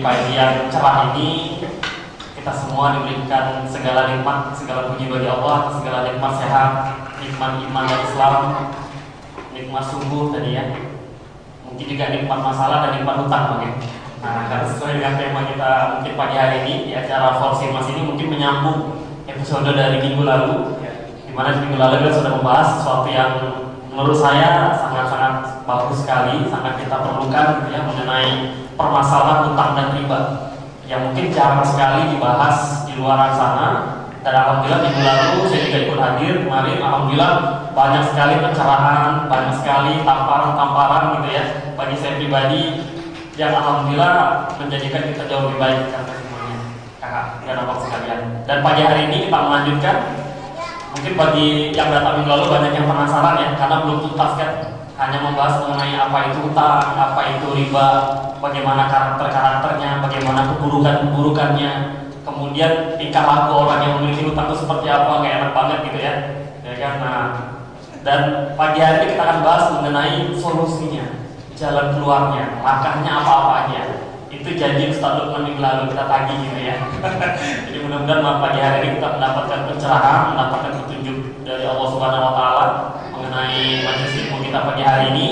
pagi yang cerah ini kita semua diberikan segala nikmat, segala puji bagi Allah, segala nikmat sehat, nikmat iman dan Islam, nikmat subuh tadi ya. Mungkin juga nikmat masalah dan nikmat hutang mungkin. Nah, karena sesuai dengan tema kita mungkin pagi hari ini di acara Forsi Mas ini mungkin menyambung episode dari minggu lalu, di mana di minggu lalu kita sudah membahas sesuatu yang menurut saya sangat-sangat bagus sekali, sangat kita perlukan ya, mengenai permasalahan hutang dan riba yang mungkin jarang sekali dibahas di luar sana. Dan alhamdulillah minggu lalu saya juga ikut hadir kemarin, alhamdulillah banyak sekali pencerahan, banyak sekali tamparan-tamparan gitu ya bagi saya pribadi yang alhamdulillah menjadikan kita jauh lebih baik karena semuanya kakak dan abang sekalian. Dan pagi hari ini kita melanjutkan, mungkin bagi yang datang minggu lalu banyak yang penasaran ya, karena belum tuntas kan, hanya membahas mengenai apa itu hutang, apa itu riba, bagaimana karakter-karakternya, bagaimana keburukan-keburukannya, kemudian tingkah laku orang yang memiliki hutang itu seperti apa, kayak enak banget gitu ya, ya kan. Nah, dan pagi hari ini kita akan bahas mengenai solusinya, jalan keluarnya, langkahnya apa-apa aja. Itu janji Ustaz Lukman minggu lalu kita tagih gitu ya. Jadi mudah-mudahan pagi hari ini kita mendapatkan pencerahan, mendapatkan petunjuk dari Allah Subhanahu Wa Taala mengenai majelis ilmu kita pagi hari ini.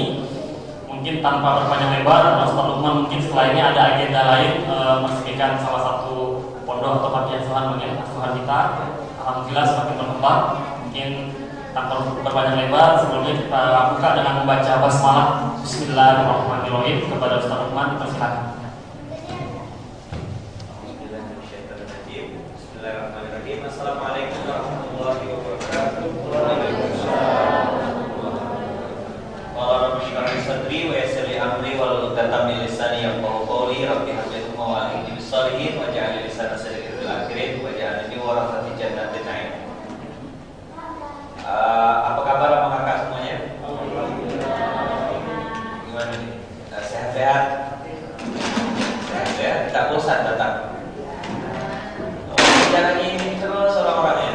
Mungkin tanpa berpanjang lebar, Ustaz Lukman mungkin setelah ini ada agenda lain meresmikan salah satu pondok atau panti asuhan bagi asuhan kita. Alhamdulillah semakin berkembang. Mungkin tanpa berpanjang lebar, sebelumnya kita buka dengan membaca basmalah Bismillahirrahmanirrahim kepada Ustaz Lukman. Persilakan. Bismillahirrahmanirrahim. Assalamualaikum warahmatullahi wabarakatuh. Qala rabbi shrah li sadri wa yassir li amri wahlul 'uqdatam min lisani yafqahu qawli. Rabbi hab li hukma wa alhiqni bis shalihin waj'al li lisana sidqin fil akhirin waj'alni warathati jannatin na'im. Apa kabar abang kakak semuanya? Gimana nih? Sehat-sehat? Sehat-sehat? Tak bosan datang? Jangan ini terus orang-orangnya.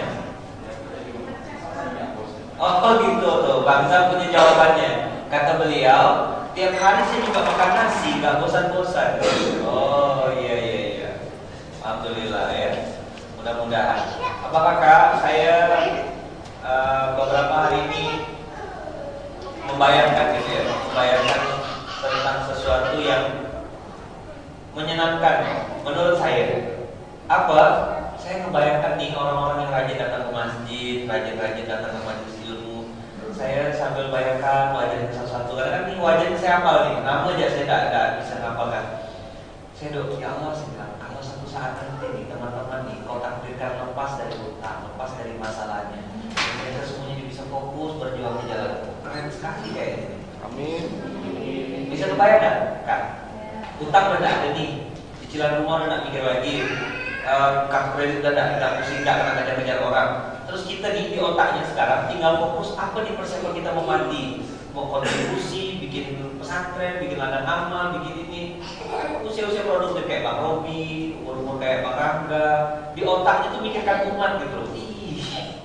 Oh gitu tuh, bangsa punya jawabannya. Kata beliau, tiap hari saya juga makan nasi, gak bosan-bosan. Oh iya. Alhamdulillah ya. Mudah-mudahan. Apa kakak? Saya beberapa hari ini membayangkan gitu ya, membayangkan tentang sesuatu yang menyenangkan menurut saya. Apa? Saya membayangkan nih orang-orang yang rajin datang ke masjid, rajin datang ke majelis ilmu. Saya sambil bayangkan wajahnya satu-satu. Karena kan nih wajahnya saya hafal nih, nama aja saya tidak bisa hafalkan. Saya doa, ya Allah, saya bilang, kalau satu saat nanti nih teman-teman nih, kau takdirkan lepas dari hutang, lepas dari masalahnya, mereka semuanya bisa fokus berjuang di jalan. Keren sekali kayak ini. Amin. Bisa kebayang nggak, Kak? Hutang udah nggak ada nih, cicilan rumah udah nggak mikir lagi. Kartu kredit udah tidak pusing, tidak kena kejar-kejar orang. Terus kita nih di otaknya sekarang tinggal fokus apa nih persiapan kita mau mandi, mau kontribusi, bikin pesantren, bikin ladang amal, bikin ini. Usia-usia produktif kayak Bang Robi, umur-umur kayak Bang Rangga. Di otaknya tuh mikirkan umat gitu loh. Ih,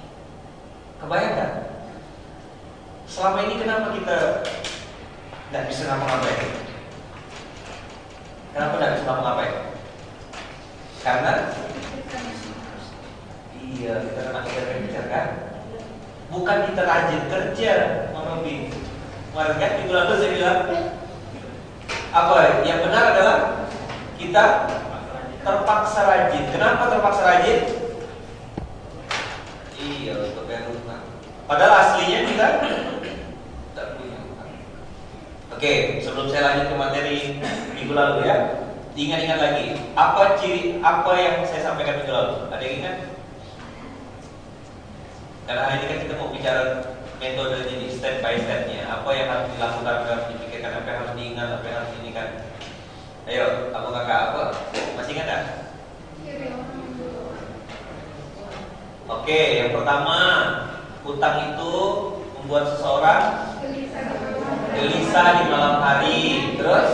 kebayang kan? Selama ini kenapa kita tidak bisa ngapa-ngapain? Kenapa tidak bisa ngapa-ngapain? Karena iya, kita kena kerja kan? Bukan kita rajin kerja, Mami. Warga di bulan itu saya bilang apa? Yang benar adalah kita terpaksa rajin. Kenapa terpaksa rajin? Iya, untuk bayar rumah. Padahal aslinya kita tidak punya. Oke, sebelum saya lanjut ke materi minggu lalu ya. Ingat-ingat lagi, apa yang saya sampaikan minggu lalu? Ada yang ingat? Karena hari ini kan kita mau bicara metodenya di step by stepnya. Apa yang harus dilakukan, apa yang harus dipikirkan, apa yang harus diingat, apa yang harus diingat. Ayo, abang kakak apa? Masih ingat tak? Oke, yang pertama, hutang itu membuat seseorang gelisah di malam hari. Terus,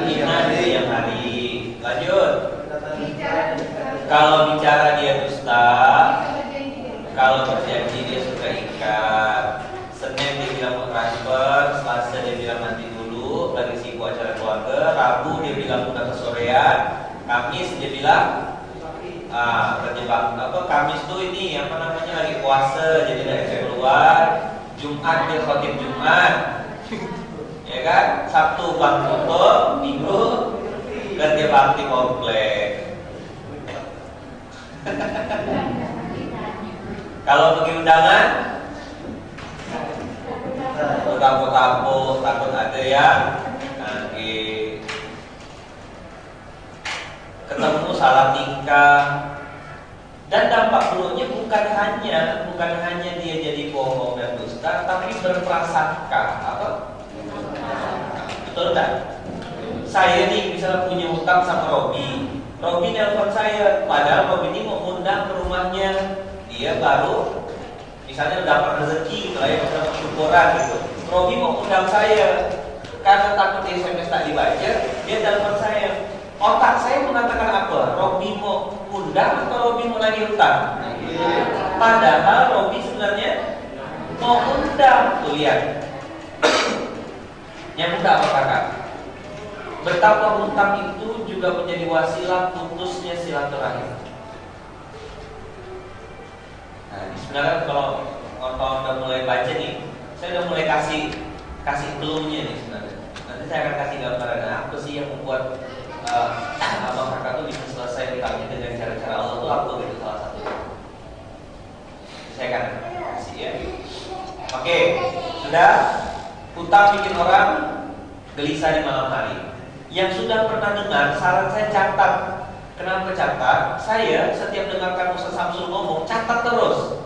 hina di siang hari. Lanjut. Kalau bicara dia dusta, kalau berjanji dia suka ikat. Senin dia bilang mau transfer, Selasa dia bilang nanti dulu, lagi sibuk acara keluarga. Rabu dia bilang udah kesorean, nangis dia bilang terjebak apa Kamis tuh ini apa namanya lagi puasa jadi nggak bisa keluar. Jumat dia khotib Jumat ya kan, Sabtu bang tutup, Minggu kerja bakti komplek. Kalau pergi undangan takut ada yang nanti ketemu salah tingkah. Dan dampak buruknya bukan hanya dia jadi bohong dan dusta, tapi berprasangka apa? Betul tak? Saya nih misalnya punya hutang sama Robi nelpon saya, padahal Robi ini mau undang ke rumahnya, dia baru misalnya dapat rezeki gitu lah ya, misalnya syukuran gitu. Robi mau undang saya, karena takut SMS tak dibaca, dia telepon saya. Otak saya mengatakan apa? Robi mau undang atau Robi mau lagi hutang? Padahal Robi sebenarnya mau undang. Tuh lihat, yang mudah apa kakak? Betapa hutang itu juga menjadi wasilah putusnya silaturahim. Nah, sebenarnya kalau udah mulai baca nih, saya udah mulai kasih clue-nya nih sebenarnya. Nanti saya akan kasih gambaran apa sih yang membuat abang kakak tuh bisa selesai hutangnya dengan cara-cara Allah tuh apa gitu, salah satu. Saya akan kasih ya. Oke, sudah. Hutang bikin orang gelisah di malam hari. Yang sudah pernah dengar, saran saya catat. Kenapa catat? Saya setiap dengarkan Ustaz Samsul ngomong, catat terus.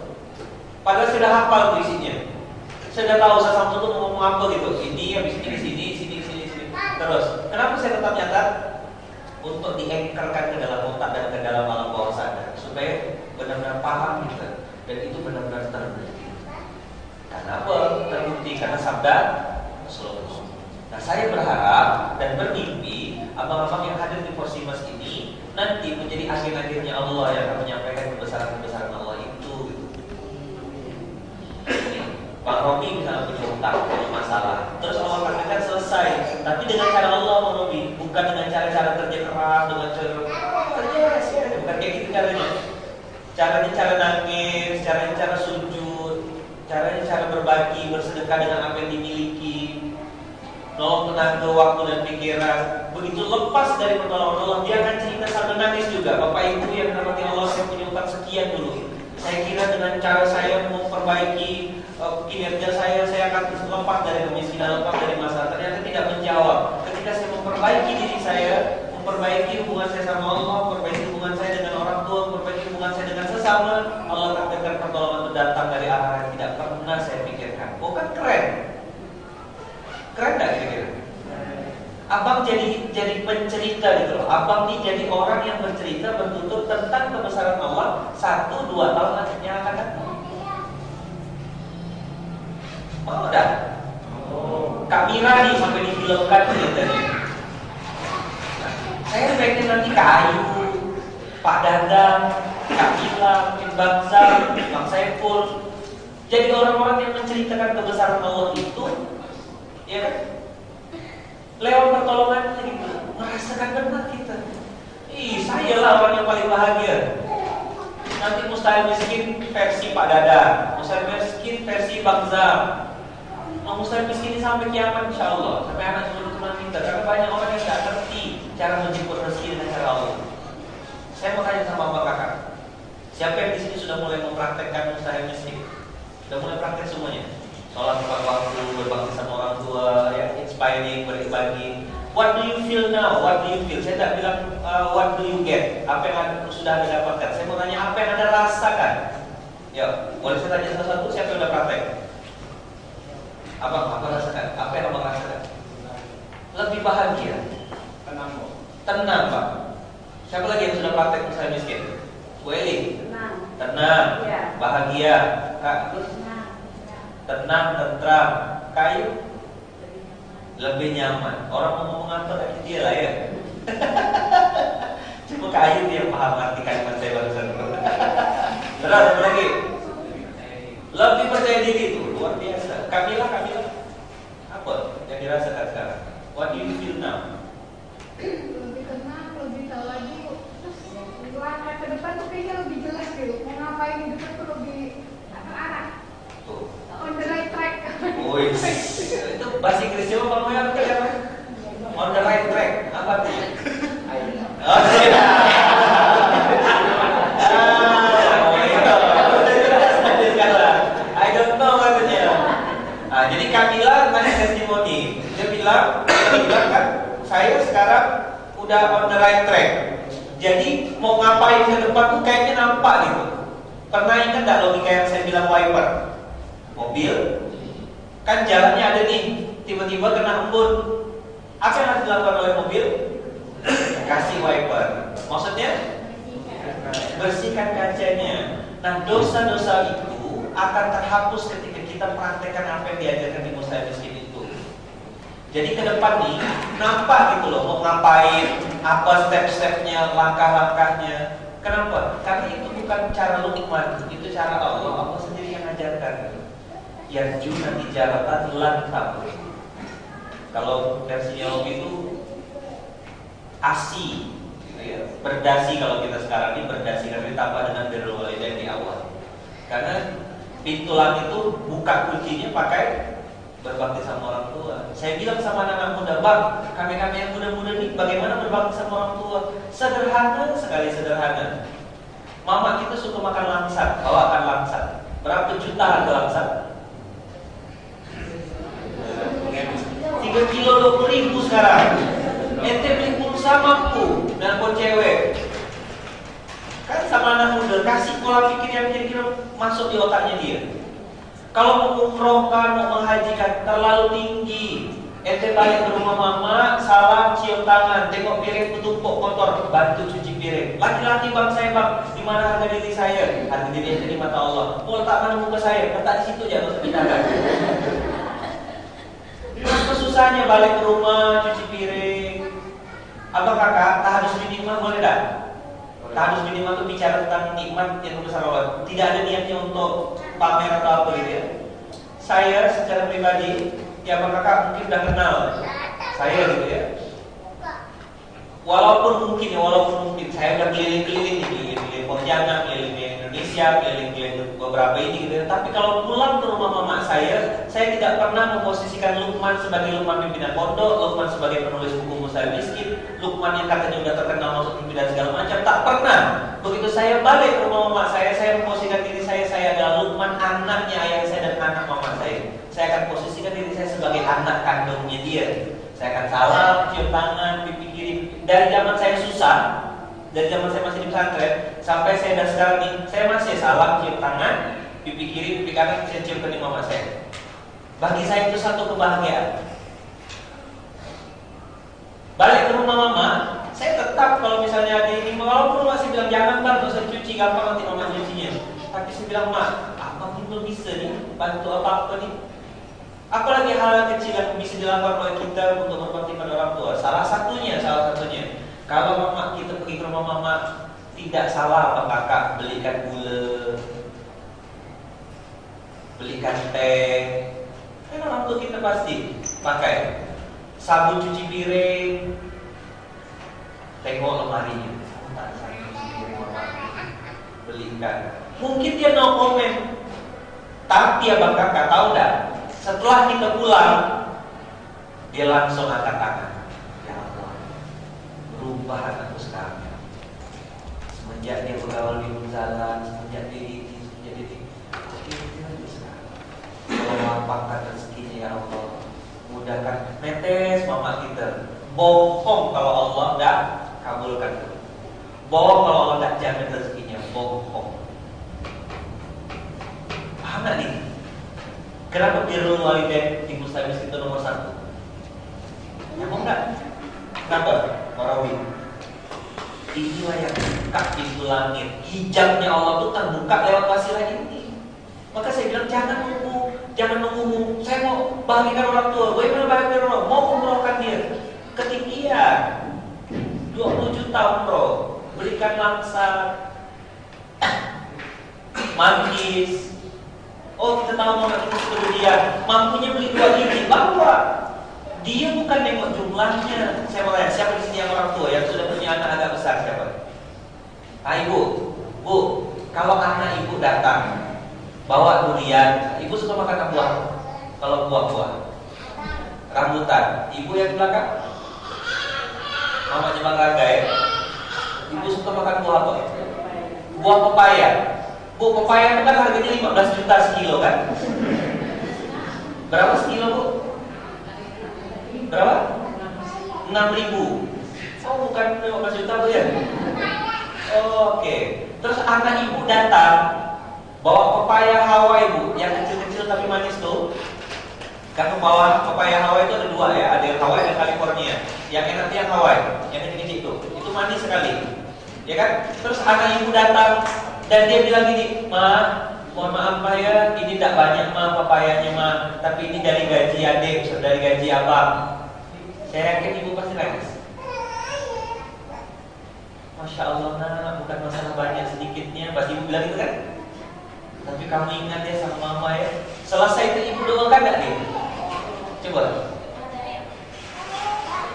Padahal sudah hafal tuh isinya. Sudah tahu Ustaz Samsul tuh ngomong apa gitu. Ini habis ini sini. Terus, kenapa saya tetap nyatat? Untuk diengkerkan ke dalam otak dan ke dalam alam bawah sadar, supaya benar-benar paham gitu, dan itu benar-benar terbukti. Karena apa? Terbukti karena sabda Rasulullah. Nah, saya berharap dan bermimpi abang-abang yang hadir di Porsi Mas ini nanti menjadi agen-agennya Allah yang akan menyampaikan kebesaran-kebesaran Allah itu. Bang Robi misalnya punya hutang, punya masalah, terus Allah katakan selesai, tapi dengan cara Allah Bang Robi, bukan dengan cara-cara kerja keras, dengan kerja bukan kayak gitu caranya. Caranya cara nangis, caranya cara sujud, caranya cara berbagi, bersedekah dengan apa yang dimiliki, nolong tenaga, waktu dan pikiran. Begitu lepas dari pertolongan Allah, dia akan cerita sambil nangis juga. Bapak Ibu yang dirahmati Allah, saya punya hutang sekian dulu. Saya kira dengan cara saya memperbaiki kinerja saya akan lepas dari kemiskinan, lepas dari masalah. Ternyata tidak menjawab. Ketika saya memperbaiki diri saya, memperbaiki hubungan saya sama Allah, memperbaiki hubungan saya dengan orang tua, memperbaiki hubungan saya dengan sesama, Allah takdirkan pertolongan itu datang dari arah yang tidak pernah saya pikirkan. Bukan keren? Keren nggak kira-kira? Abang jadi pencerita gitu loh. Abang ini jadi orang yang bercerita, bertutur tentang kebesaran Allah 1-2 tahun yang akan datang. Mau dah? Kak Mira nih sampai difilmkan ceritanya. Saya pengen nanti Kak Ayu, Pak Dadang, Kak Mila, Bang Zam, Bang Saiful, jadi orang-orang yang menceritakan kebesaran Allah itu, ya kan? Lewat pertolongan gitu, merasakan benar kita. Saya lah orang yang paling bahagia. Nanti mustahil miskin versi Pak Dada, mustahil miskin versi Bang Zam, mustahil miskin sampai kiamat insya Allah, sampai anak keturunan kita. Karena banyak orang yang tidak ngerti cara menjemput rezeki dengan cara Allah. Saya mau tanya sama Bapak Kakak, siapa yang di sini sudah mulai mempraktekkan mustahil miskin? Sudah mulai praktek semuanya? Sholat tepat waktu, berbakti sama orang tua, ya, inspiring, berbagi. What do you feel now? What do you feel? Saya tidak bilang what do you get? Apa yang sudah Anda dapatkan? Saya mau tanya apa yang Anda rasakan? Ya, boleh saya tanya satu-satu, siapa yang sudah praktek? Apa rasakan? Apa yang Abang rasakan? Lebih bahagia. Tenang Pak. Siapa lagi yang sudah praktek usaha miskin? Bu Eli? Tenang. Ya. Bahagia. Kak? Tenang, tentram. Kayu? Lebih nyaman. Orang mau ngomong apa lagi dia lah ya. Cuma Kayu dia paham arti kalimat saya barusan. Terus apa lagi? Lebih percaya diri itu luar biasa. Kamila, apa yang dirasakan sekarang? What do you feel now? Lebih tenang, lebih tahu lagi sekarang udah on the right track. Jadi mau ngapain ke depan tuh kayaknya nampak gitu. Pernah ingat gak logika yang saya bilang wiper? Mobil kan jalannya ada nih, tiba-tiba kena embun. Apa yang harus dilakukan oleh mobil? Kasih wiper. Maksudnya bersihkan kacanya. Nah, dosa-dosa itu akan terhapus ketika kita praktekkan apa yang diajarkan di Musa Miskin itu. Jadi ke depan nih nampak gitu loh mau ngapain, apa step-stepnya, langkah-langkahnya. Kenapa? Karena itu bukan cara Luqman, itu cara Allah. Allah sendiri yang ajarkan. Yarjuna tijaratan lan tabur. Kalau versinya Robi itu asi, gitu ya. Berdasi kalau kita sekarang ini berdasi, karena ditambah dengan birrul walidain di awal. Karena pintu langit itu buka kuncinya pakai berbakti sama orang tua. Saya bilang sama anak-anak muda, bang, kami-kami yang muda-muda nih, bagaimana berbakti sama orang tua? Sederhana sekali, sederhana. Mama kita suka makan langsat, bawakan langsat. Berapa juta harga langsat? 3 kilo 20.000 sekarang. Ente beli pulsa mampu nelpon cewek. Kan sama anak muda, kasih pola pikir yang kira-kira masuk di otaknya dia. Kalau mau umrohkan, mau menghajikan terlalu tinggi. Ente balik ke rumah mama, salam, cium tangan, tengok piring bertumpuk kotor, bantu cuci piring. Laki-laki bang saya bang, di mana harga diri saya? Harga diri ente di mata Allah. Mau letak mana muka saya? Letak di situ aja, nggak usah pindahan. Apa susahnya balik ke rumah, cuci piring? Abang kakak, tahadus minimal boleh tak? Tahadus minimal itu bicara tentang nikmat yang besar Allah. Tidak ada niatnya untuk pamer atau apa gitu ya. Saya secara pribadi, ya abang kakak mungkin udah kenal saya gitu ya. Walaupun mungkin saya udah keliling-keliling nih, keliling Pontianak, keliling Indonesia, keliling beberapa ini gitu ya. Tapi kalau pulang ke rumah mama saya tidak pernah memposisikan Luqman sebagai Luqman pimpinan pondok, Luqman sebagai penulis buku Musa Miskin, Luqman yang katanya udah terkenal masuk TV dan segala macam, tak pernah. Begitu saya balik ke rumah mama saya memposisikan diri saya adalah Luqman, anaknya ayah saya dan anak mama saya. Saya akan posisikan diri saya sebagai anak kandungnya dia. Saya akan salam, cium tangan, pipi kiri. Dari zaman saya susah, dari zaman saya masih di pesantren sampai saya udah sekarang nih, saya masih salam, cium tangan, pipi kiri, pipi kanan, saya cium ke mama saya. Bagi saya itu satu kebahagiaan. Balik ke rumah mama, saya tetap kalau misalnya ada ini, walaupun masih bilang jangan bang, gak usah cuci, gampang nanti mama cucinya. Tapi saya bilang mak, apa belum bisa nih, bantu apa-apa nih. Apalagi hal kecil yang bisa dilakukan oleh kita untuk berbakti pada orang tua. Salah satunya, kalau mama kita pergi ke rumah mama, tidak salah apa kakak belikan gula, belikan teh. Kan orang tua kita pasti pakai sabun cuci piring. Tengok lemarinya, tak sabun cuci piring mama, belikan. Mungkin dia no comment, tapi abang kakak tahu dah. Setelah kita pulang, dia langsung angkat tangan. Ya Allah, berubah anakku sekarang. Semenjak dia bergaul di jalan, semenjak dia ini, sekarang. Allah lapangkan rezekinya ya Allah. Mudahkan, netes mama kita. Bohong kalau Allah enggak kabulkan. Bohong kalau Allah enggak jamin rezekinya. Bohong. Paham gak nih? Kenapa birrul walidain di Musa Miskin itu nomor 1? Emang enggak? Kenapa? Marawi. Inilah yang buka pintu langit. Hijabnya Allah itu terbuka lewat wasilah ini. Maka saya bilang jangan nunggu. Saya mau bahagikan orang tua. Bagaimana bahagikan orang? Mau umrohkan dia. Ketinggian 20 juta umroh. Berikan langsat, manggis. Oh kita tahu mama kita sudah dia mampunya beli 2 biji, bawa. Dia bukan nengok jumlahnya. Saya mau tanya, siapa di sini yang orang tua yang sudah punya anak agak besar siapa? Ah ibu, bu, kalau anak ibu datang bawa durian, ibu suka makan buah. Kalau buah-buah, rambutan, ibu yang di belakang, mamanya Bang Raga ya. Ibu suka makan buah apa? Buah pepaya. Bu, pepaya itu kan harganya 15 juta sekilo kan? Berapa sekilo bu? Berapa? 6.000. Oh bukan 15 juta tuh ya? Oke. Terus anak ibu datang bawa pepaya Hawaii bu, yang kecil-kecil tapi manis tuh. Kan bawa pepaya Hawaii itu ada dua ya, ada yang Hawaii dan California. Yang enak tuh yang Hawaii, yang kecil-kecil itu manis sekali, ya kan? Terus anak ibu datang dan dia bilang gini, ma, mohon maaf pak ya, ini tidak banyak ma papayanya ma, tapi ini dari gaji adik, dari gaji abang. Saya yakin ibu pasti nangis. Masya Allah nak, bukan masalah banyak sedikitnya, pasti ibu bilang gitu kan? Tapi kamu ingat ya sama mama ya. Selesai itu ibu doakan gak nih? Coba.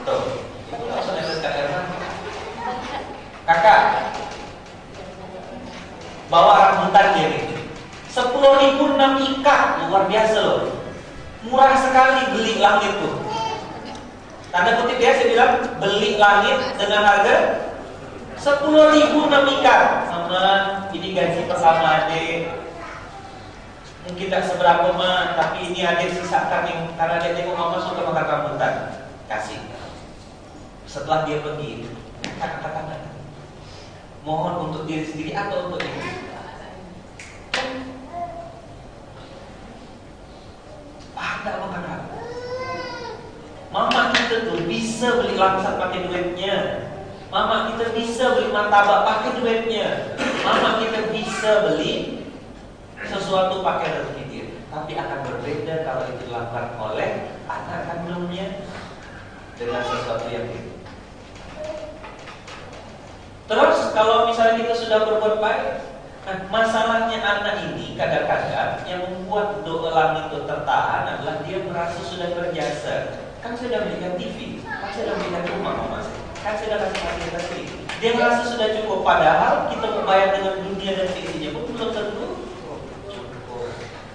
Tuh, ibu langsung neteskan air mata. Kakak, bawa rambutan dia nih. 10.000 6 ikat, luar biasa loh. Murah sekali beli langit tuh. Tanda kutip ya, saya bilang beli langit dengan harga 10.000 6 ikat. Sama ini gaji pertama adik. Mungkin tak seberapa mah, tapi ini adik sisakan yang karena dia tengok mama suka makan rambutan. Kasih. Setelah dia pergi, kata-kata mohon untuk diri sendiri atau untuk ibu. Ada apa kakak? Mama kita tuh bisa beli langsat pakai duitnya. Mama kita bisa beli martabak pakai duitnya. Mama kita bisa beli sesuatu pakai rezeki dia. Tapi akan berbeda kalau itu dilakukan oleh anak kandungnya dengan sesuatu yang itu. Terus kalau misalnya kita sudah berbuat baik, nah, masalahnya anak ini kadang-kadang yang membuat doa langit itu tertahan adalah dia merasa sudah berjasa. Kan saya sudah belikan TV, kan saya sudah belikan rumah mama saya, kan saya sudah kasih fasilitas ini. Dia merasa sudah cukup, padahal kita membayar dengan dunia dan isinya pun belum tentu cukup.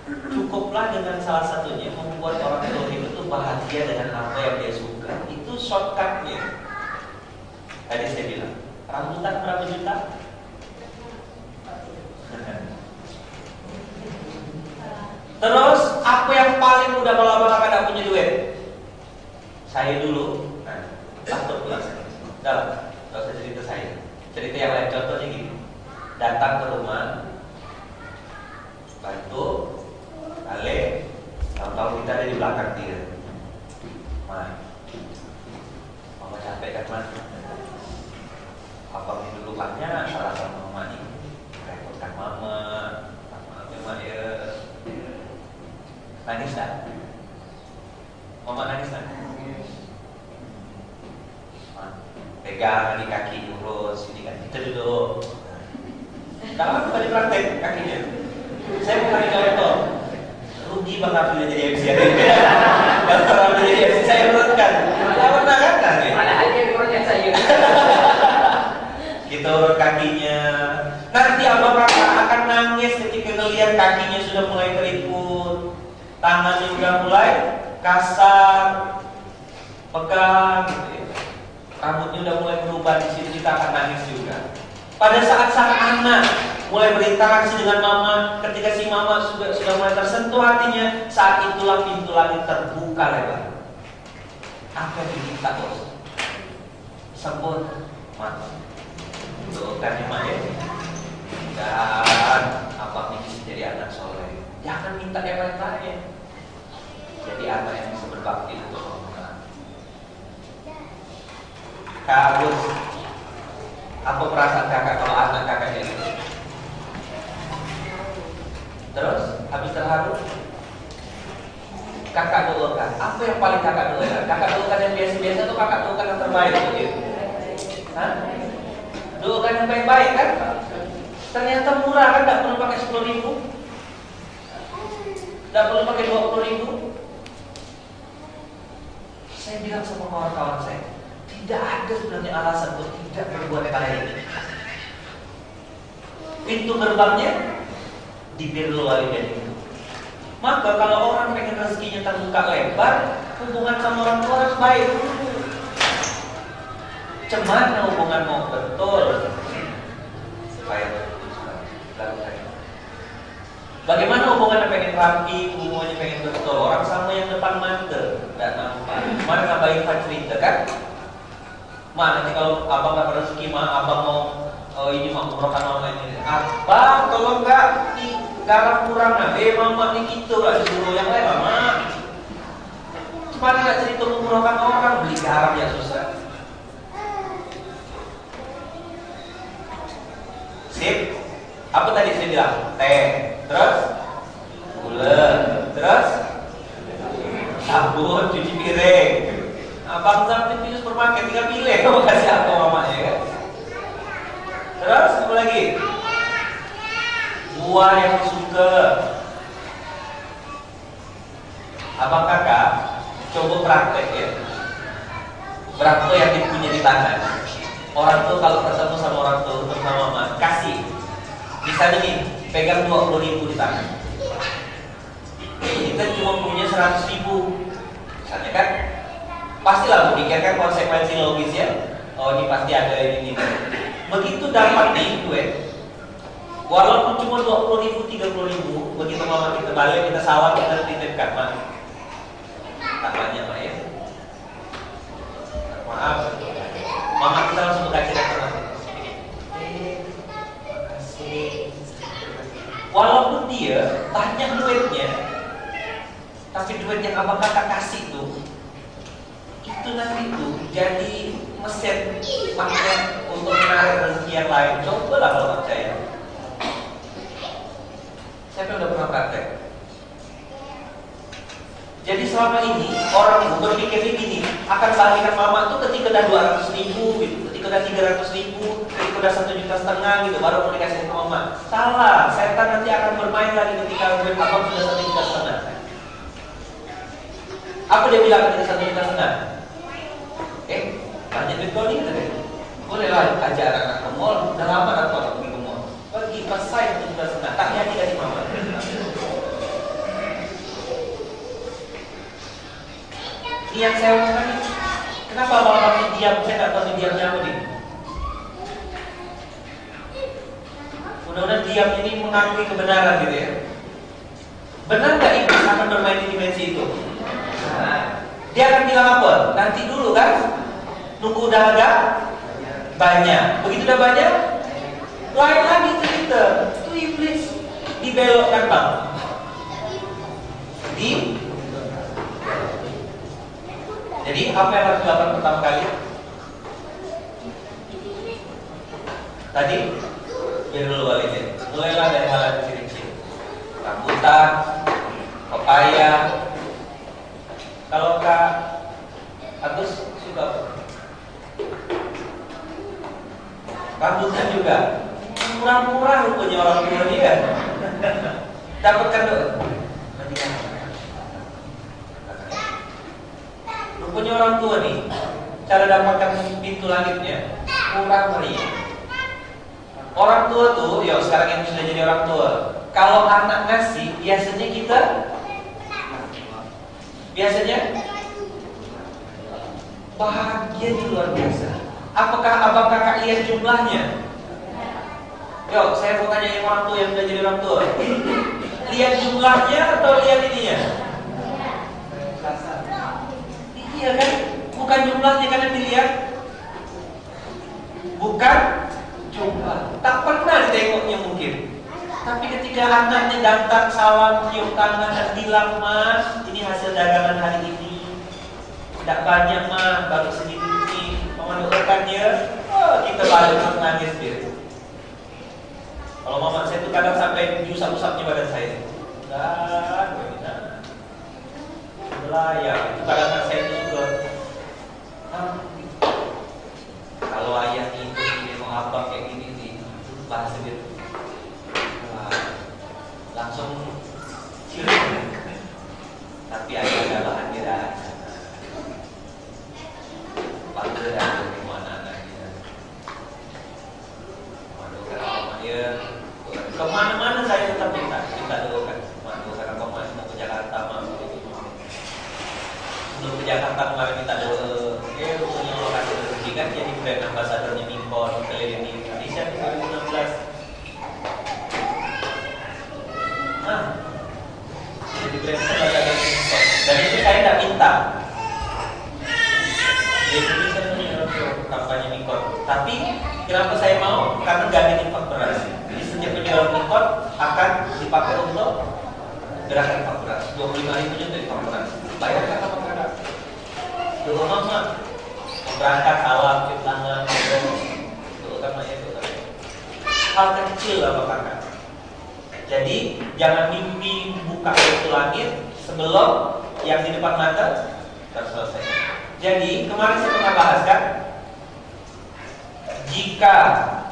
Cukuplah dengan salah satunya membuat orang tua itu bahagia dengan apa yang dia suka. Itu shortcutnya. Tadi saya bilang, rambutan berapa juta? Terus apa yang paling mudah kalau abang tidak punya duit? Saya dulu, takut pulang saya. Dalam, kalau saya cerita saya, cerita yang lain. Contohnya gini, datang ke rumah, bantu, balik, tahu-tahu kita ada di belakang dia. Mama capek kan mas? Abang ini dulu banyak salah sama mama ini, repotkan mama ya. Nangis tak? Mama nangis tak? Pegang di kaki urus, ini kan kita duduk. Dalam tadi praktek kakinya. Saya mau kasih contoh. Rugi bang Abdul jadi MC. Kalau Abdul jadi MC saya urutkan. Tidak pernah kan? Mana aja urutnya saya. Kita urut kakinya. Nanti abang kakak akan nangis ketika ngelihat kakinya sudah mulai keriput, tangannya sudah mulai kasar, pegang, gitu ya. Rambutnya udah mulai berubah, di situ kita akan nangis juga. Pada saat sang anak mulai berinteraksi dengan mama, ketika si mama sudah mulai tersentuh hatinya, saat itulah pintu langit terbuka lebar. Apa yang diminta bos? Sempur, mak. Doakan ya mak ya. Dan abang ini bisa jadi anak soleh. Jangan minta yang lain-lain. Jadi anak yang bisa berbakti untuk Allah. Kak Agus, apa perasaan kakak kalau anak kakaknya itu? Terus, habis terharu, kakak doakan. Apa yang paling kakak doakan? Kakak doakan yang biasa-biasa atau kakak doakan yang terbaik begitu? Hah? Doakan yang baik-baik kan? Ternyata murah kan, tidak perlu pakai 10.000, tidak perlu pakai 20.000. Saya bilang sama kawan-kawan saya, tidak ada sebenarnya alasan untuk tidak berbuat baik. Pintu gerbangnya dibirrul walidain itu. Maka kalau orang pengen rezekinya terbuka lebar, hubungan sama orang tua harus baik. Cuman hubungan mau betul supaya lakukan. Bagaimana hubungannya pengen rapi, hubungannya pengen betul. Orang sama yang depan mata, tidak nampak. Mana baik cerita kan? Ma, nanti kalau abang dapat rezeki, ma, abang mau ini mau umrohkan mama ini. Abang, tolong nggak nih garam kurang nah. Mama nih gitu lah disuruh yang lain, mama. Mana nggak cerita umrohkan orang beli garam ya susah. Sip. Apa tadi saya bilang? Teh, terus gula, terus sabun, cuci piring. Abang sampai di supermarket tinggal pilih kamu kasih apa mamanya kan. Terus apa lagi? Buah yang suka. Abang kakak coba praktek ya. Berapa yang dipunya di tangan? Orang tuh kalau ketemu sama orang tuh, sama mama, kasih. Misalnya nih, pegang 20.000 di tangan. Kita cuma punya 100.000. Misalnya kan, pastilah memikirkan konsekuensi logis ya. Oh ini pasti ada ini. Begitu dapat nih duit, walaupun cuma 20.000, 30.000, begitu mama kita balik, kita sawah, kita titipkan, mak. Tak banyak, mak ya. Maaf, mama kita langsung berkasih dan makasih. Walaupun dia banyak duitnya, tapi duit yang abang kakak kasih tuh, itu nanti tuh jadi mesin magnet untuk menarik rezeki yang lain. Cobalah kalau tak percaya. Siapa yang udah pernah praktek? Jadi selama ini orang itu berpikirnya gini, akan bahagikan mama tuh ketika udah 200.000 gitu, ketika udah 300.000, ketika udah 1,5 juta gitu, baru mau dikasih ke mama. Salah, setan nanti akan bermain lagi ketika duit abang sudah 1,5 juta. Apa dia bilang ketika 1,5 juta? Banyak duit kau ni tadi. Bolehlah ajak anak-anak ke mall. Dah lama dah kau pergi ke mall. Pergi pasai 1,5 juta. Tak jadi dari mama. Ini yang saya omongkan ni. Kenapa abang-abang ni diam? Saya tak tahu ni diamnya apa ni. Mudah-mudahan diam ini mengakui kebenaran gitu ya. Benar nggak iblis akan bermain di dimensi itu? Nah, dia akan bilang apa? Nanti dulu kan? Nunggu udah ada banyak. Begitu udah banyak, lain lagi cerita. Itu iblis dibelokkan bang. Jadi apa yang harus dilakukan pertama kali? Tadi biar dulu balik ya. Mulailah dari hal yang kecil-kecil. Rambutan, pepaya. Kalau Kak Agus suka apa? Rambutan juga. Murah-murah rupanya orang tua dia. Dapatkan doa. Rupanya orang tua nih, cara dapatkan pintu langitnya murah meriah. Orang tua tuh, ya sekarang yang sudah jadi orang tua, kalau anak ngasih, biasanya bahagia di luar biasa. Apakah abang kakak lihat jumlahnya? Yo, saya mau tanya yang orang tua yang sudah jadi orang tua. Lihat jumlahnya atau lihat ininya? Iya kan? Bukan jumlahnya kan yang dilihat. Bukan jumlah. Tak pernah ditengoknya mungkin. Tapi ketika anaknya datang salam, cium tangan dan bilang, "Mas, ini hasil dagangan hari ini. Tidak banyak mah, baru segini nih." Memanfaatkan dia, kita balik nangis dia. Kalau mama saya tuh kadang sampai usap-usapnya badan saya. Belayar. Itu kadang saya itu juga. Kalau ayah itu ini mau abang kayak gini nih, bahasa dia. Langsung cium. Tapi ayah adalah akhirat. Pada dan bagaimana anaknya. Doakan mama dia. Kemana-mana saya tetap minta doakan. Doakan abang masih mau ke Jakarta, mama. Sebelum ke Jakarta kemarin minta doa. Rupanya Allah kasih rezeki kan jadi brand ambasadornya Nippon keliling Indonesia 2016. Jadi brand ambasador Nippon. Dan itu saya tidak minta. Di Indonesia ini orang Tapi kenapa saya mau? Karena gak ada infak beras. Jadi setiap penjualan ikut akan dipakai untuk gerakan infak beras. 25.000 nya untuk infak beras. Bayarkan apa enggak? Doa mama berangkat salam ke tangan, doa utamanya itu. Hal kecil apa kakak? Jadi jangan mimpi buka pintu langit sebelum yang di depan mata terselesai. Jadi kemarin saya pernah bahas kan, jika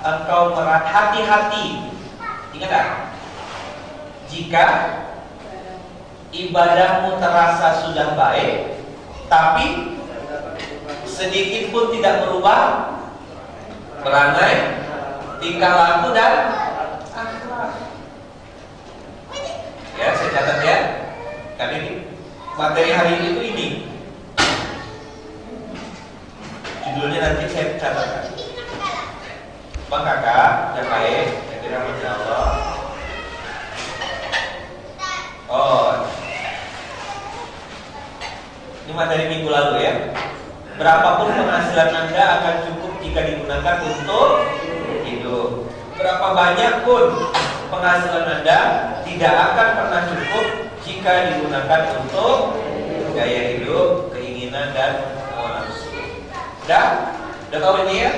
engkau hati-hati, ingat tak? Jika ibadahmu terasa sudah baik, tapi sedikit pun tidak berubah perangai, tingkah laku dan akhlak. Ya, saya catat ya. Karena ini materi hari ini itu ini. Judulnya nanti saya catatkan. Bang kakak, yang baik, yang dirahmati Allah. Oh, ini materi minggu lalu ya. Berapapun penghasilan Anda akan cukup jika digunakan untuk hidup. Berapa banyak pun penghasilan Anda tidak akan pernah cukup jika digunakan untuk gaya hidup, keinginan dan hawa nafsu. Udah tahu ini ya?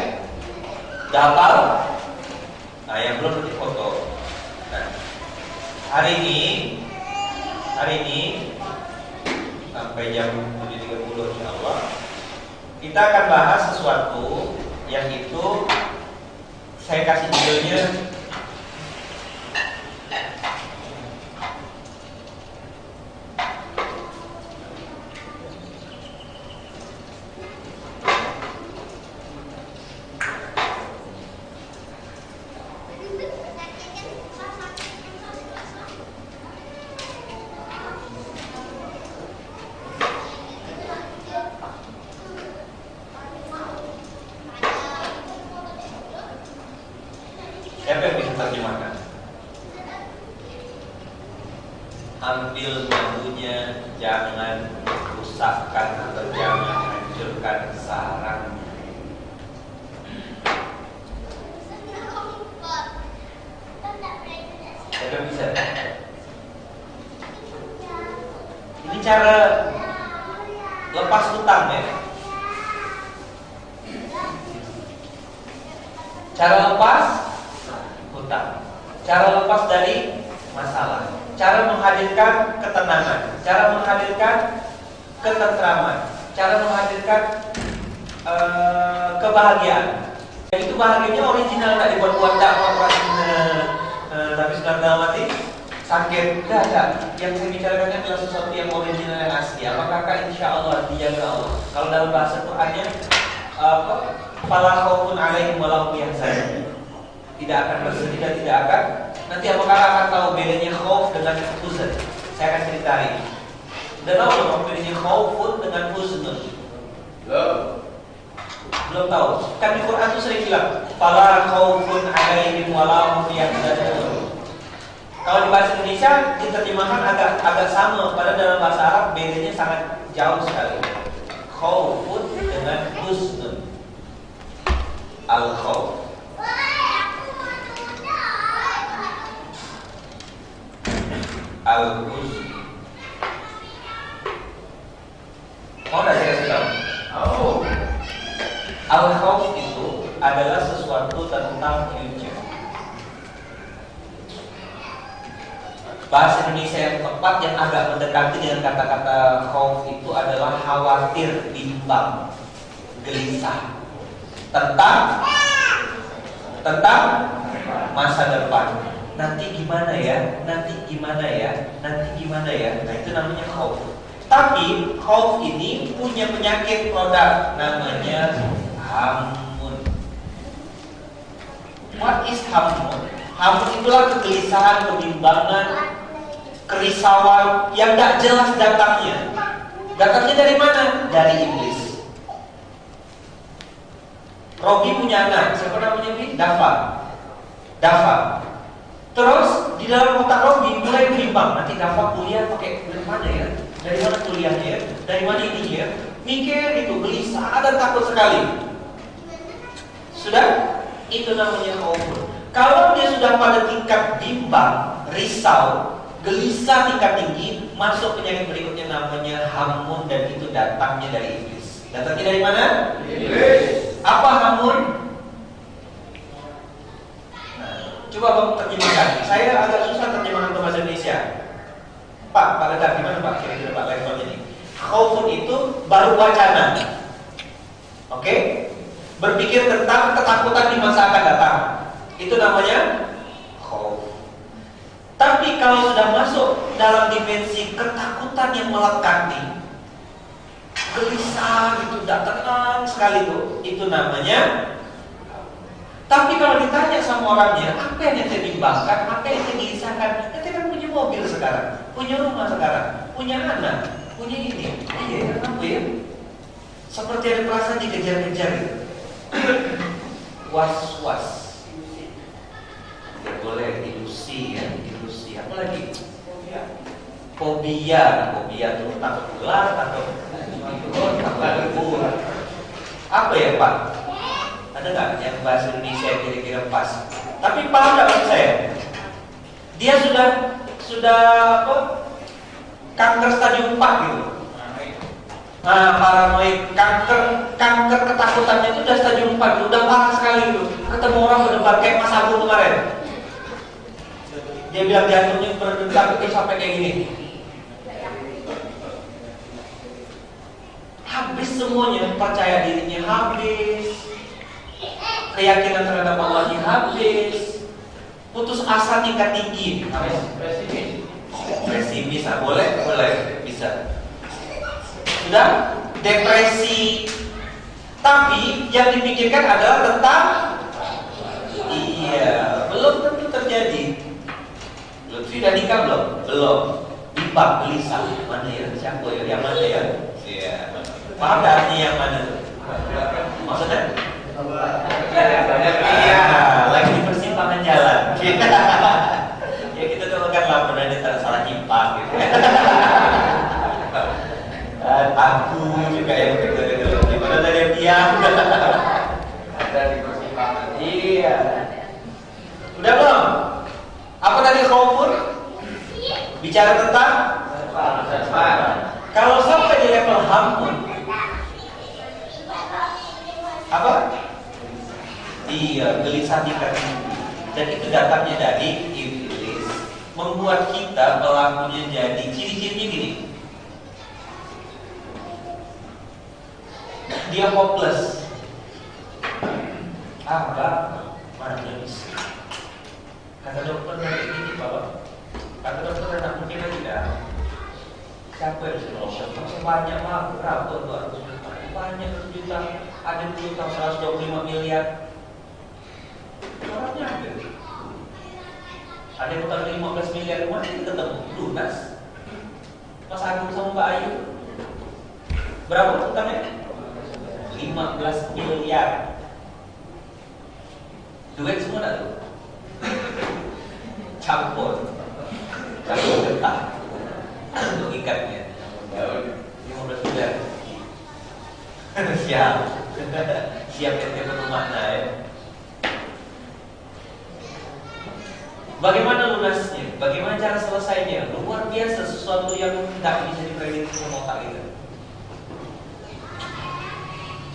Udah hafal? Nah, yang belum nanti foto. Nah, hari ini sampai jam 7.30 insyaallah kita akan bahas sesuatu yang itu saya kasih judulnya siapa yang bisa terjemahkan? Ambil bambunya, jangan rusakkan atau jangan hancurkan sarangnya. Siapa yang bisa? Ini cara lepas hutang ya. Cara lepas hutang, cara lepas dari masalah, cara menghadirkan ketenangan, cara menghadirkan ketentraman, cara menghadirkan kebahagiaan. Yang itu bahagianya original, nggak dibuat-buat dakwah tapi sudah dalam hati sakit. Tidak. Yang saya bicarakan adalah sesuatu yang original, yang asli. Apakah insya Allah dijaga Allah? Kalau dalam bahasa Qurannya fala khaufun 'alaihim wa lahum yahzanun. Tidak akan bersedih dan tidak akan. Nanti apakah akan tahu bedanya khauf dengan huzn? Saya akan ceritain. Udah tahu belum bedanya khaufun dengan huzn? Belum tahu. Kan di Quran itu sering bilang fala khaufun 'alaihim wa lahum yahzanun. Kalau di bahasa Indonesia diterjemahkan agak sama, padahal dalam bahasa Arab bedanya sangat jauh sekali. Khaufun dengan huzn. Al-khauf. Al-huzn. Mau nggak saya kasih tahu? Al-khauf itu adalah sesuatu tentang future. Bahasa Indonesia yang tepat yang agak mendekati dengan kata-kata khauf itu adalah khawatir, bimbang, gelisah tentang masa depan. Nanti gimana ya? Nanti gimana ya? Nanti gimana ya? Nah, itu namanya khauf. Tapi khauf ini punya penyakit produk namanya hamun. What is hamun? Hamun itulah kegelisahan, kebimbangan, kerisauan yang tidak jelas datangnya. Datangnya dari mana? Dari iblis. Robi punya anak, siapa namanya Bi? Dafa. Terus di dalam otak Robi mulai berimbang. Nanti Dafa kuliah pakai dari mana ya? Dari mana kuliahnya ya? Dari mana ini ya? Mikir itu, gelisah dan takut sekali. Sudah Itu namanya khaufun. Kalau dia sudah pada tingkat bimbang, risau, gelisah tingkat tinggi, masuk penyakit berikutnya namanya hamun, dan itu datangnya dari iblis. Datangnya dari mana? Iblis. Apa hamun? Nah, coba Bapak terjemahkan. Saya agak susah terjemahkan ke bahasa Indonesia. Pak Ledar, gimana Pak? Kira-kira Pak levelnya ini. Khaufun itu baru wacana. Oke? Berpikir tentang ketakutan di masa akan datang. Itu namanya khauf. Tapi kalau sudah masuk dalam dimensi ketakutan yang melekat nih, gelisah gitu, tidak tenang sekali itu namanya. Tapi kalau ditanya sama orangnya, apa yang ente bimbangkan, apa yang ente gelisahkan? Ente kan punya mobil sekarang, punya rumah sekarang, punya anak, punya ini. Iya, kenapa ya? Seperti ada perasaan dikejar-kejar gitu. Was-was. Tidak boleh ilusi ya, ilusi. Apa lagi? Fobia. Fobia itu takut ular, takut ular. Apa ya Pak? Ada nggak yang bahasa Indonesia kira-kira pas? Tapi paham nggak maksud saya? Dia sudah apa? Kanker stadium 4 gitu. Nah, paranoid, kanker ketakutannya itu udah stadium 4, udah parah sekali gitu. Ketemu orang berdebat kayak Mas Agung kemarin. Dia bilang jantungnya berdetak itu sampai kayak gini. Habis semuanya, percaya dirinya habis, keyakinan terhadap Allahnya habis, putus asa tingkat tinggi. Pesimis, boleh, bisa. Sudah depresi. Tapi yang dipikirkan adalah tentang belum tentu terjadi. Sudah nikah belum? Belum. Bimbang, gelisah. Mana ya? Siapa ya? Yang mana ya? Iya. Paham artinya yang mana tuh? Maksudnya? Iya, lagi di persimpangan jalan. Ya kita tuh kan lah pernah salah nyimpang gitu. Aku juga yang gitu. Gimana tadi dia? Ada di persimpangan. Iya. Udah belum? Apa tadi khaufun? Bicara tentang kalau sampai di level hamun, apa? Iya, gelisah tingkat tinggi. Dan itu datangnya dari iblis, membuat kita pelakunya jadi ciri-cirinya gini. Dia hopeless. Enggak, mana bisa. Kata dokter nanti gini Bapak. Kata dokter anak mungkin lagi dah. Siapa yang bisa nolong? Masih banyak mah, berapa 200 juta? Banyak 1 juta, ada 2 juta 125 miliar. Orangnya ada. Ada yang utang 15 miliar, mana yang ketemu? Lunas. Mas Agung sama Mbak Ayu. Berapa utangnya? 15 miliar. Duit semua dah tuh. Campur getah untuk ikatnya. 15 miliar. Siap ente bermakna ya. Bagaimana lunasnya? Bagaimana cara selesainya? Luar biasa, sesuatu yang tidak bisa diprediksi sama otak kita.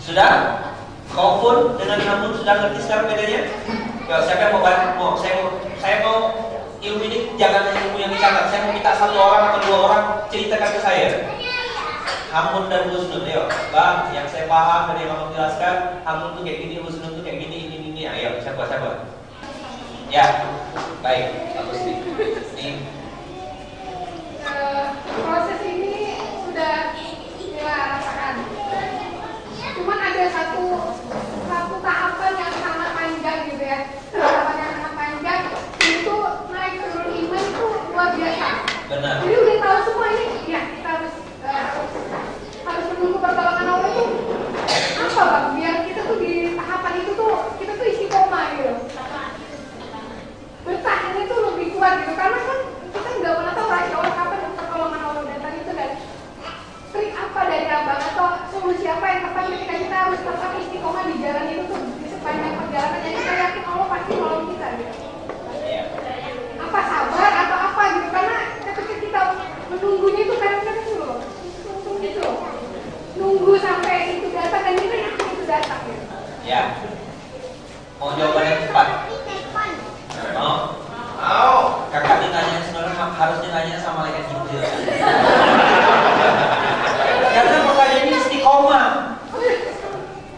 Sudah? Khaufun dengan hamun sudah ngerti sekarang bedanya? Ya, siapa yang mau saya mau ilmu ini jangan ilmu yang dicatat. Saya mau minta 1 orang atau 2 orang ceritakan ke saya. Hamun dan husnun, ayo, Bang, yang saya paham dan yang kamu jelaskan, hamun tuh kayak gini, husnun tuh kayak gini, ini. Ayo, siapa? Ya, baik, bagus nih. Proses ini sudah kita rasakan. Cuman ada satu tahapan yang sangat panjang gitu ya. Tahapan yang sangat panjang itu naik turun iman itu luar biasa. Benar. Jadi udah tahu semua ini, ya kita harus menunggu pertolongan Allah itu apa Bang? Biar kita tuh di tahapan itu tuh kita tuh istiqomah gitu. Bertahan itu lebih kuat gitu karena kan Ya. Mau jawaban yang cepat? Mau? Mau. Kakak ditanya sebenarnya harus ditanya sama malaikat Jibril. Karena pertanyaan ini istiqomah.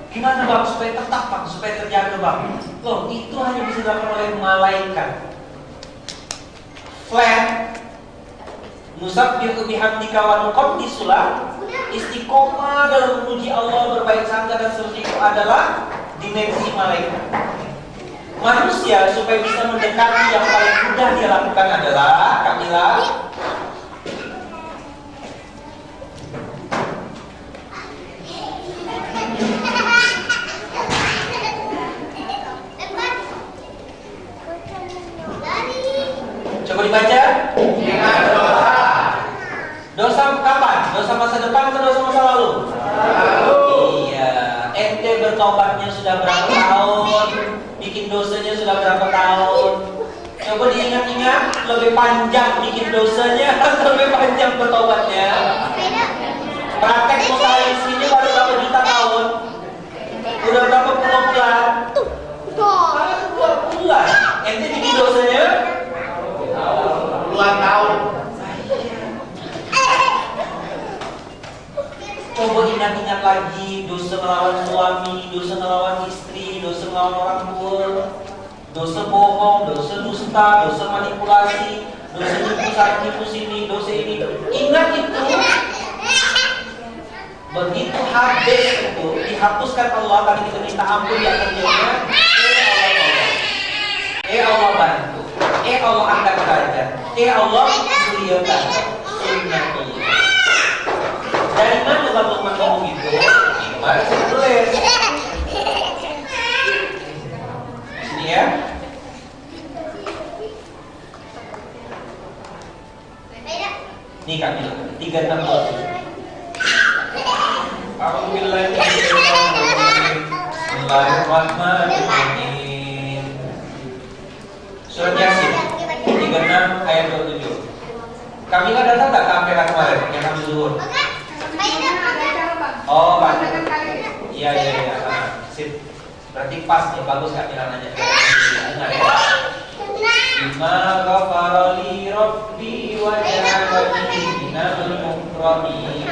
Gimana bang supaya tetap bang, supaya terjaga bang? Loh itu hanya bisa dilakukan oleh malaikat. Flat. Nusabbihu bihamdika wa nuqaddisu lak. Istiqomah dalam memuji Allah, berbaik sangka dan seterusnya itu adalah dimensi malaikat. Manusia supaya bisa mendekati yang paling mudah dia lakukan adalah Kamila, coba dibaca. Dengan dosa. Dosa kapan? Dosa masa depan atau dosa masa lalu? Lalu. Iya. Ente bertobatnya sudah berapa tahun? Bikin dosanya sudah berapa tahun? Coba diingat-ingat, lebih panjang bikin dosanya atau lebih panjang bertobatnya? Praktek sains ini baru berapa juta tahun? Udah berapa puluh bulan? Baru 2 bulan. Ente bikin dosanya puluhan tahun. Coba ingat-ingat lagi dosa melawan suami, dosa melawan istri, dosa melawan orang tua, dosa bohong, dosa dusta, dosa manipulasi, dosa nipu sana nipu sini, dosa ini. Ingat itu. Begitu habis itu dihapuskan Allah, tadi kita minta ampun yang terjadinya. Allah bantu. Allah angkat derajat. Allah muliakan sunnatullah. Dari mana Bang Lukman ngomong gitu? Mari saya tulis. Sini ya. Nih Kak Mila, 367. Bismillahirrahmanirrahim. Surat Yasin 36 ayat 27. Kamila datang tak ke Ampera kemarin yang kami zuhur? Oh, banyak. Iya. Sip. Berarti pas nih, bagus Kamila nanya. Dengar ya. Bima ghafara li rabbi wa ja'alani minal mukramin.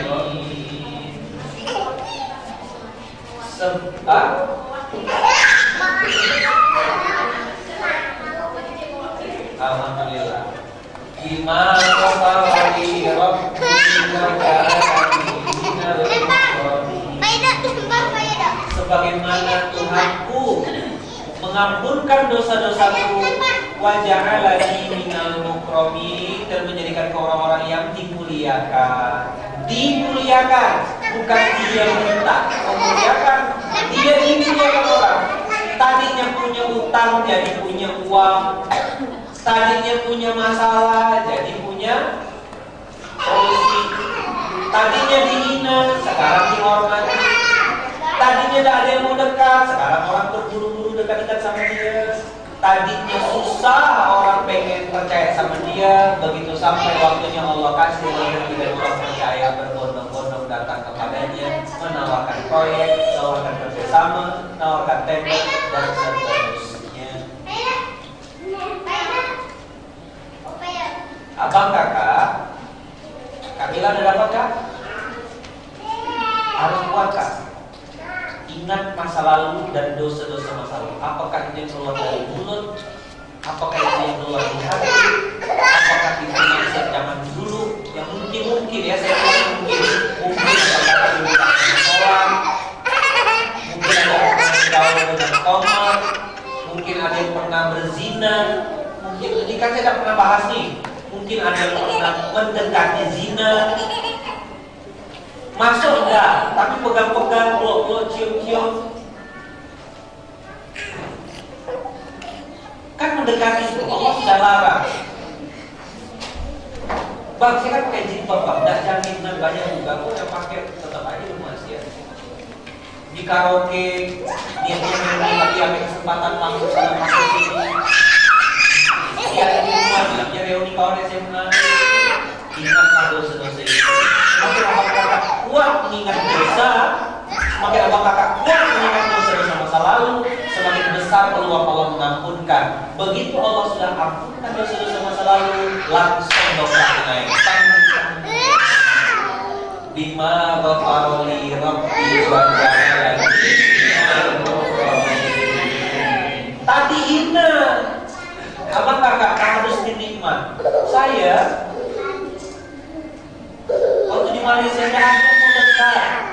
Alhamdulillah. Bima ghafara li rabbi wa ja'alani minal mukramin. Sebagaimana Tuhanku mengampunkan dosa-dosaku, waja'alani minal mukramin, dan menjadikan ke orang-orang yang dimuliakan. Dimuliakan, bukan dia minta, memuliakan. Dia dimuliakan orang. Tadinya punya utang jadi punya uang, tadinya punya masalah jadi punya solusi. Tadinya dihina, sekarang dihormati. Tadinya tidak ada yang mau dekat, sekarang orang berburu-buru dekat-dekat sama dia. Tadinya susah orang pengen percaya sama dia, begitu sampai waktunya Allah kasih rezeki dan orang percaya, berbondong-bondong datang kepadanya, menawarkan proyek, menawarkan kerjasama, menawarkan tender dan seterusnya. Abang kakak, Kamila udah dapat kak? Harus kuat kak. Ingat masa lalu dan dosa-dosa masa lalu. Apakah itu yang keluar dari mulut? Apakah itu yang keluar dari hati? Apakah itu yang sejak zaman dulu? Yang mungkin ya, saya mungkin apakah itu orang, mungkin ada yang pernah bergaul dengan komer, mungkin ada yang pernah berzina, mungkin ini kan saya tidak pernah bahas nih. Mungkin ada yang pernah mendekati zina. Masuk enggak? Tapi pegang-pegang, peluk-peluk, cium-cium. Kan mendekati itu, Allah sudah larang. Bang, saya kan pakai jilbab bang, tidak jaminan banyak juga. Aku yang pakai tetap aja rumah sih ya. Di karaoke, dia lagi ambil kesempatan langsung sama masuk sini. Dia ada di rumah, bilangnya reuni kawan SMA. Ingatlah dosa-dosa itu. Semakin abang kakak kuat mengingat dosa, semakin abang kakak kuat mengingat dosa-dosa masa lalu, besar peluang Allah mengampunkan. Begitu Allah sudah ampunkan dosa-dosa masa lalu, langsung dosa naik. Bima ghafaroli rabbi wa ja'alani. Tadi hina, abang kakak harus dinikmat. Saya waktu di Malaysia ada pun dekat.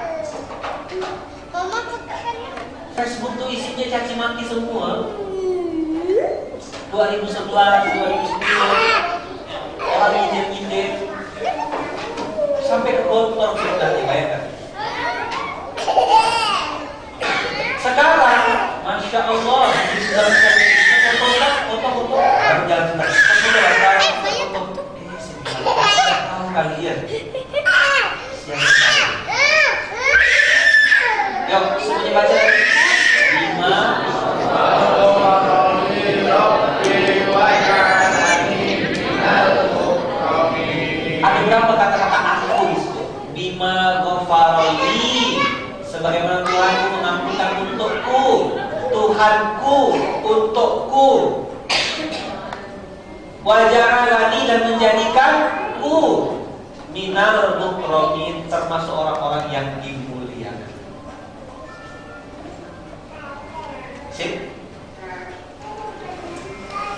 Facebook tuh isinya caci maki semua. 2011, 2010 orang nyindir-nyindir sampai ke kotor sudah dibayangkan. Sekarang, masya Allah, sudah foto-foto jalan foto kalian. Yuk, semuanya baca. Ada berapa kata-kata aku di situ? Bima ghafaroli, sebagaimana Tuhanku mengampunkan untukku, Tuhanku untukku, wajarani dan menjadikanku minal mukramin, termasuk orang-orang yang dimuliakan. Sip.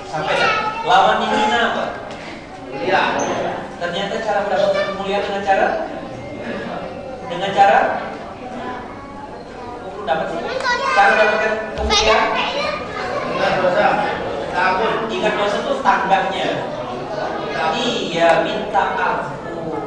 Sampai tak? Lawan dihina apa? Mulia. Ternyata cara mendapatkan kemuliaan dengan cara dapat cara mendapatkan kemuliaan. Ingat dosa itu standarnya. Iya, minta ampun.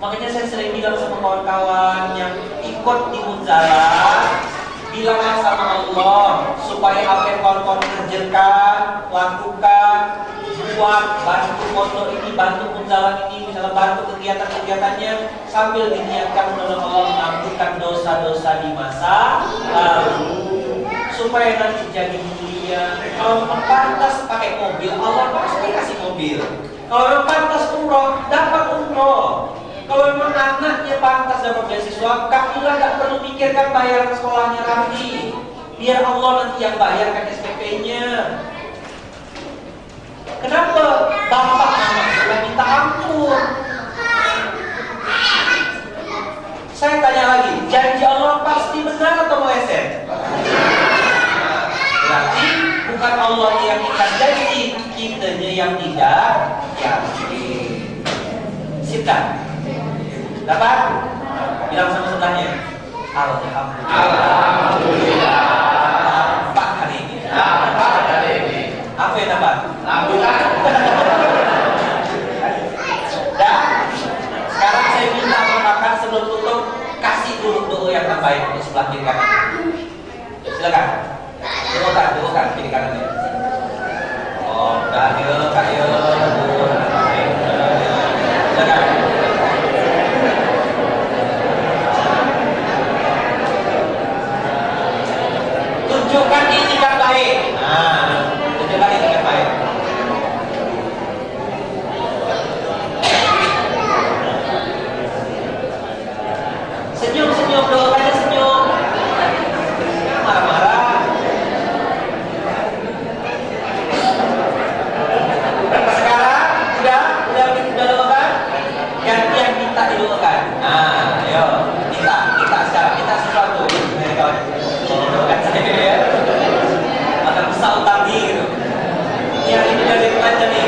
Makanya saya sering bilang sama kawan-kawan yang ikut di Munzalah, bilanglah sama Allah supaya apa yang kawan-kawan kerjakan, lakukan, buat, bantu pondok ini, bantu Munzalah ini, misalnya bantu kegiatan-kegiatannya, sambil diniatkan mudah Allah mengampunkan dosa-dosa di masa lalu, supaya nanti jadi mulia. Kalau memang pantas pakai mobil, Allah pasti kasih mobil. Kalau memang pantas umroh, dapat umroh. Kalau memang anaknya pantas dapat beasiswa, Kak Ila gak perlu pikirkan bayar sekolahnya Raffi. Biar Allah nanti yang bayarkan SPP-nya. Kenapa bapak mama sudah minta ampun? Saya tanya lagi, janji Allah pasti benar atau meleset? Berarti bukan Allah yang ikat janji, kitanya yang tidak yakin. Sipkan? Dapat? Bilang sama sebelahnya, Alhamdulillah. Dapat hari ini. Apa yang dapat? Dan sekarang saya minta makan sebelum tutup, kasih dulu doa yang terbaik untuk sebelah kiri kanan. Silakan. Doakan kiri kanannya. Oh, kak yo. Silakan. Tunjukkan itikat baik. Tunjukkan itikat baik. Senyum, doakannya senyum. Marah-marah. Sekarang udah doakan. Gantian minta didoakan. Ayo, minta sekarang, minta sesuatu. Doakan saya ya. Maka bisa utangi gitu. Yang ini dari aja nih.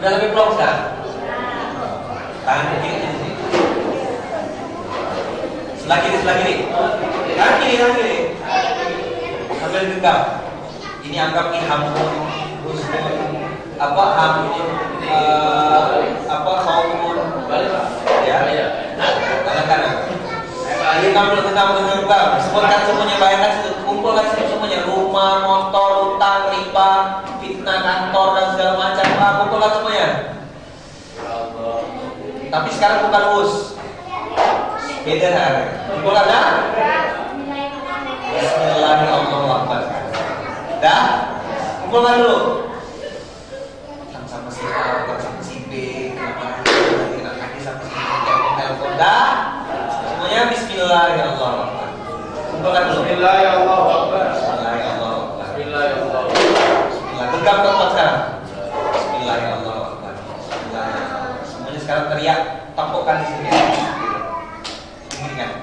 Udah lebih plong sekarang? Tangan kiri sini. Sebelah kiri. Tangan kiri. Sambil genggam. Ini anggap ini hamun, khawmun, ya. Tangan kanan. Genggam. Sebutkan semuanya, bayangkan situ. Kumpulkan situ semuanya. Rumah, motor, utang, riba, fitnah kantor dan segala macam. Kumpulkan semuanya. Tapi sekarang bukan us. Beda kan? Kumpulkan dah? Bismillahirrahmanirrahim. Dah? Kumpulkan dulu. Sama si A, sama si B, kenapa sama si telepon. Dah? Semuanya Bismillahirrahmanirrahim. Kumpulkan dulu. Bismillahirrahmanirrahim. Bismillahirrahmanirrahim. Bismillahirrahmanirrahim. Bismillah. Tegap kuat sekarang. Bismillahirrahmanirrahim. Bismillahirrahmanirrahim. Semuanya sekarang teriak, tepukkan di sini. Ingat.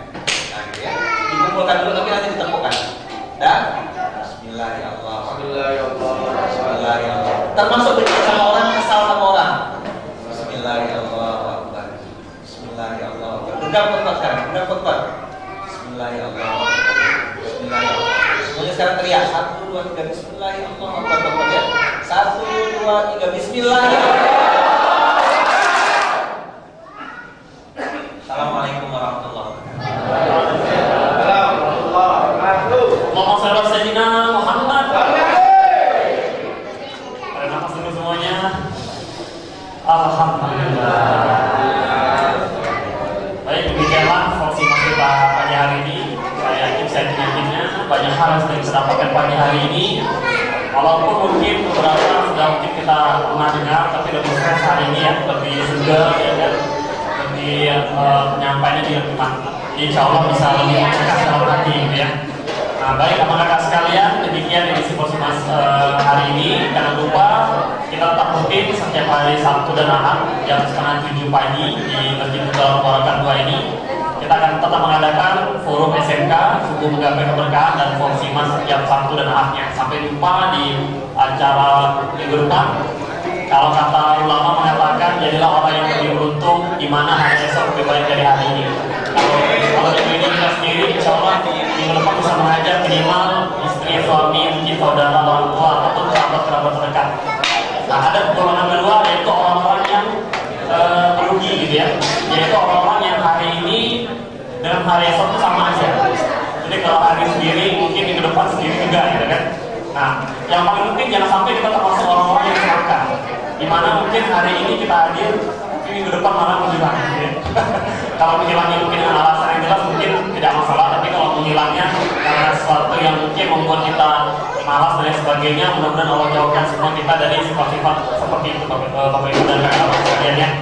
Nah, gitu ya. Dikumpulkan dulu tapi nanti ditepukkan. Dan Bismillahirrahmanirrahim. Bismillahirrahmanirrahim. Termasuk berbicara sama orang, kesal sama orang. Bismillahirrahmanirrahim. Bismillahirrahmanirrahim. Tegap kuat sekarang. Tegap kuat. Bismillahirrahmanirrahim. Bismillahirrahmanirrahim. Semuanya sekarang teriak 1, 2, 3 Bismillahirrahmanirrahim. Ya. 1, 2, 3 Bismillahirrahmanirrahim. Assalamualaikum warahmatullahi wabarakatuh. Allahumma shalli ala sayyidina Muhammad. Pada nafas dulu semuanya. Alhamdulillah. Baik, demikianlah porsi masjid pagi hari ini. Saya yakinnya banyak hal yang sudah kita dapatkan pagi hari ini. Walaupun mungkin beberapa sudah mungkin kita pernah dengar, tapi lebih fresh hari ini ya, lebih segar ya kan, lebih penyampaiannya juga lebih mantap. Insya Allah bisa lebih membekas dalam hati gitu ya. Nah, baik kakak-kakak sekalian, demikian edisi porsi mas hari ini. Jangan lupa kita tetap rutin setiap hari Sabtu dan Ahad jam setengah 7 pagi di Masjid Darul Barakah 2 ini. Kita akan tetap mengadakan forum SMK Subuh Menggapai Keberkahan dan porsi mas setiap Sabtu dan Ahadnya. Sampai jumpa di acara minggu depan. Kalau kata ulama mengatakan, jadilah orang yang lebih beruntung di mana hari esok lebih baik dari hari ini. Kalau di ini kita sendiri, insya Allah minggu depan bisa mengajar minimal istri, suami, mungkin saudara, orang tua ataupun kerabat terdekat. Nah, ada golongan kedua yaitu orang-orang yang rugi gitu ya, yaitu orang-orang yang hari ini dengan hari esok itu sama aja. Jadi kalau hari sendiri mungkin minggu depan sendiri juga gitu kan. Nah, yang paling penting jangan sampai kita termasuk orang-orang yang celaka, dimana mungkin hari ini kita hadir, tapi minggu depan malah menghilang gitu ya. Kalau menghilangnya mungkin dengan alasan yang jelas mungkin tidak masalah, tapi kalau menghilangnya karena sesuatu yang mungkin membuat kita malas dan lain sebagainya, mudah-mudahan Allah jauhkan semua kita dari sifat-sifat seperti itu Bapak Ibu dan kakak-kakak sekalian ya.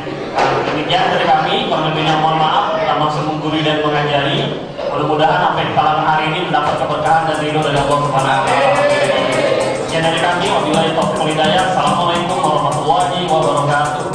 Demikian dari kami, kurang lebihnya mohon maaf, kita maksud menggurui dan mengajari. Mudah-mudahan apa yang kita lakukan hari ini mendapat keberkahan dan ridho dari Allah Subhanahu wa taala. Sekian dari kami, wabillahi taufiq wal hidayah. Assalamualaikum warahmatullahi wabarakatuh.